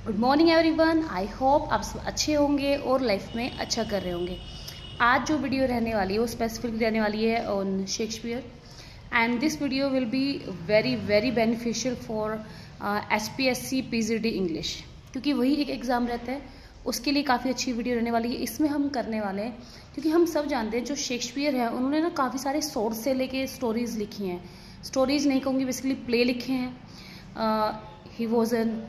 Good morning everyone. I hope आप सब अच्छे होंगे और लाइफ में अच्छा कर रहे होंगे। आज जो वीडियो रहने वाली है वो स्पेसिफिक रहने वाली है on Shakespeare and this video will be very very beneficial for HPSC PGD English, क्योंकि वही एक एग्ज़ाम रहता है, उसके लिए काफ़ी अच्छी वीडियो रहने वाली है। इसमें हम करने वाले हैं क्योंकि हम सब जानते हैं जो शेक्सपियर है उन्होंने ना काफ़ी सारे सोर्स से लेके स्टोरीज़ लिखी हैं। स्टोरीज़ नहीं कहूँगी, बेसिकली प्ले लिखे हैं। ही वॉज एन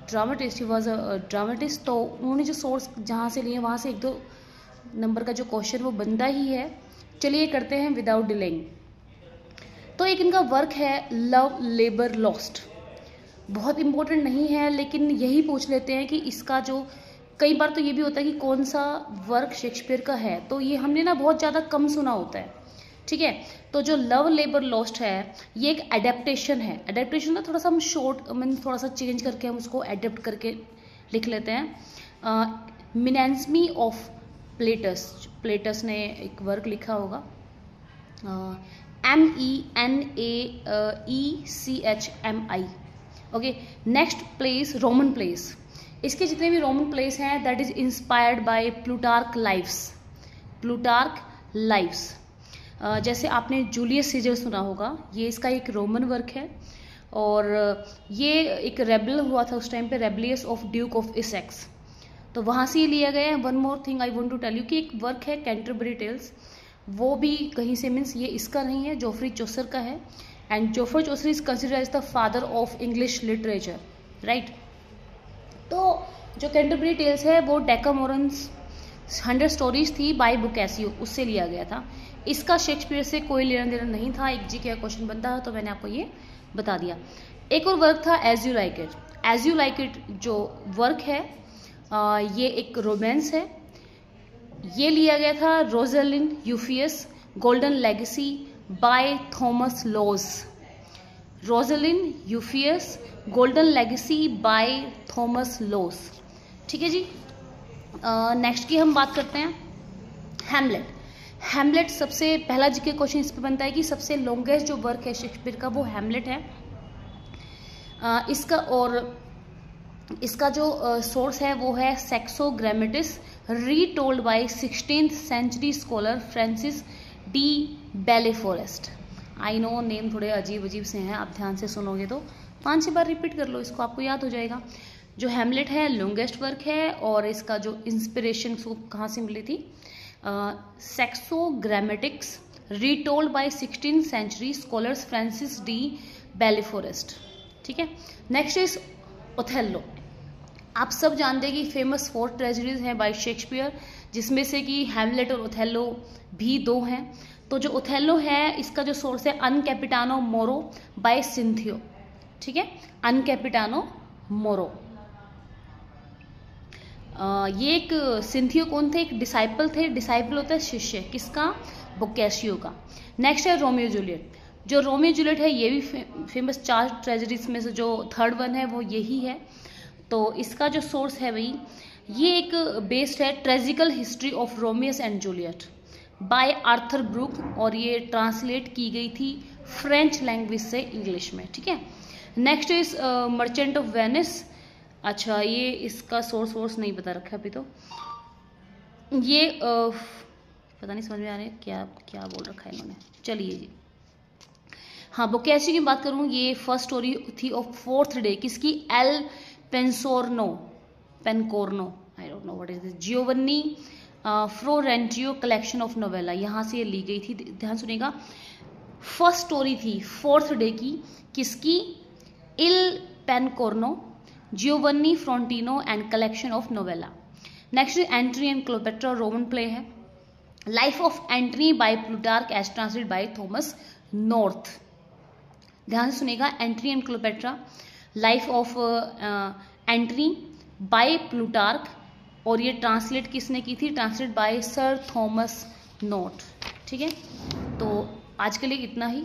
ड्रामेटिस्ट, तो उन्होंने जो सोर्स जहाँ से लिए वहाँ से एक दो नंबर का जो क्वेश्चन वो बनता ही है। चलिए करते हैं विदाउट डिलेइंग। तो एक इनका वर्क है लव लेबर लॉस्ट। बहुत इंपॉर्टेंट नहीं है लेकिन यही पूछ लेते हैं कि इसका जो कई बार तो ये भी होता है कि कौन सा वर्क शेक्सपियर का है, तो ये हमने ना बहुत ज़्यादा कम सुना होता है। ठीक है, तो जो लव लेबर लॉस्ट है ये एक एडेप्टेशन है। एडेप्टेशन ना थोड़ा सा हम शॉर्ट मीन थोड़ा सा चेंज करके हम उसको एडेप्ट करके लिख लेते हैं। मिनेंसमी ऑफ प्लेटस ने एक वर्क लिखा होगा, MENAECHMI। Okay, next place Roman place. इसके जितने भी रोमन प्लेस हैं that is inspired by Plutarch lives. जैसे आपने जूलियस सीजर सुना होगा, ये इसका एक रोमन वर्क है और ये एक रेबल हुआ था उस टाइम पे, rebellious of Duke of Essex, तो वहाँ से ये लिया गया है। One more thing I want to tell you कि एक वर्क है कैंटरबरी टेल्स, वो भी कहीं से मीन्स ये इसका नहीं है, जोफ्री चौसर का है and Geoffrey Chaucer is considered as the father of English literature, right. तो जो कैंटरबरी टेल्स है वो डेकामोरन्स 100 स्टोरीज थी बाय बोकासियो, उससे लिया गया था। इसका शेक्सपियर से कोई लेना देना नहीं था। एक जीके का क्वेश्चन बनता है तो मैंने आपको ये बता दिया। एक और वर्क था एज यू लाइक इट। जो वर्क है ये एक रोमांस है। ये लिया गया था Rosalynde Euphues golden legacy by Thomas Lodge. Rosalynde Euphues golden legacy by Thomas Lodge. ठीक है जी। नेक्स्ट की हम बात करते हैं हैमलेट। सबसे पहला जीके क्वेश्चन इस पे बनता है कि सबसे लॉन्गेस्ट जो वर्क है शेक्सपियर का वो हैमलेट है। इसका जो सोर्स है वो है Saxo Grammaticus retold by 16th century scholar Francis de Belleforest. I know name थोड़े अजीब से हैं, आप ध्यान से सुनोगे तो 5-6 बार रिपीट कर लो, इसको आपको याद हो जाएगा। जो हैमलेट है लॉन्गेस्ट वर्क है और इसका जो इंस्पिरेशन कहाँ से मिली थी, Saxo Grammaticus retold by 16th century scholars Francis de Belleforest. ठीक है, नेक्स्ट इज ओथेलो। आप सब जानते हैं कि फेमस 4 ट्रेजेडीज हैं बाय शेक्सपियर, जिसमें से कि हैमलेट और ओथेलो भी 2 हैं। तो जो ओथेलो है इसका जो सोर्स है अन कैपिटानो मोरो बाय सिंथियो। ठीक है, अन कैपिटानो मोरो। ये एक सिंथियो कौन थे, एक डिसाइपल थे। डिसाइपल होता है शिष्य, किसका, बोकासियो का। नेक्स्ट है रोमियो जूलियट। जो रोमियो जूलियट है ये भी फेमस 4 ट्रेजेडीज में से जो 3rd वन है वो यही है। तो इसका जो सोर्स है भाई ये एक बेस्ड है tragical history of Romeus and Juliet by Arthur Brooke, और ये ट्रांसलेट की गई थी फ्रेंच लैंग्वेज से इंग्लिश में। ठीक है, next is merchant of Venice. अच्छा, ये इसका सोर्स नहीं बता रखा अभी, तो ये पता नहीं समझ में आ रहा है क्या बोल रखा है इन्होंने। चलिए जी, हाँ बोकासियो की बात करूँ, ये फर्स्ट स्टोरी थी ऑफ 4th डे, किसकी, il Pecorone I don't know what is this, Giovanni Fiorentino collection of novella, यहाँ से ये ली गई थी। ध्यान सुनिएगा, फर्स्ट स्टोरी थी 4th डे की, किसकी, Il Pecorone, Giovanni Fiorentino and collection of novella. Next Antony and Cleopatra, Roman play है। Life of Antony by Plutarch as translated by Thomas North. ध्यान से सुनिएगा, Antony and Cleopatra, life of Antony by Plutarch, और ये translate किसने की थी, translate by sir Thomas North. ठीक है, तो आज के लिए इतना ही।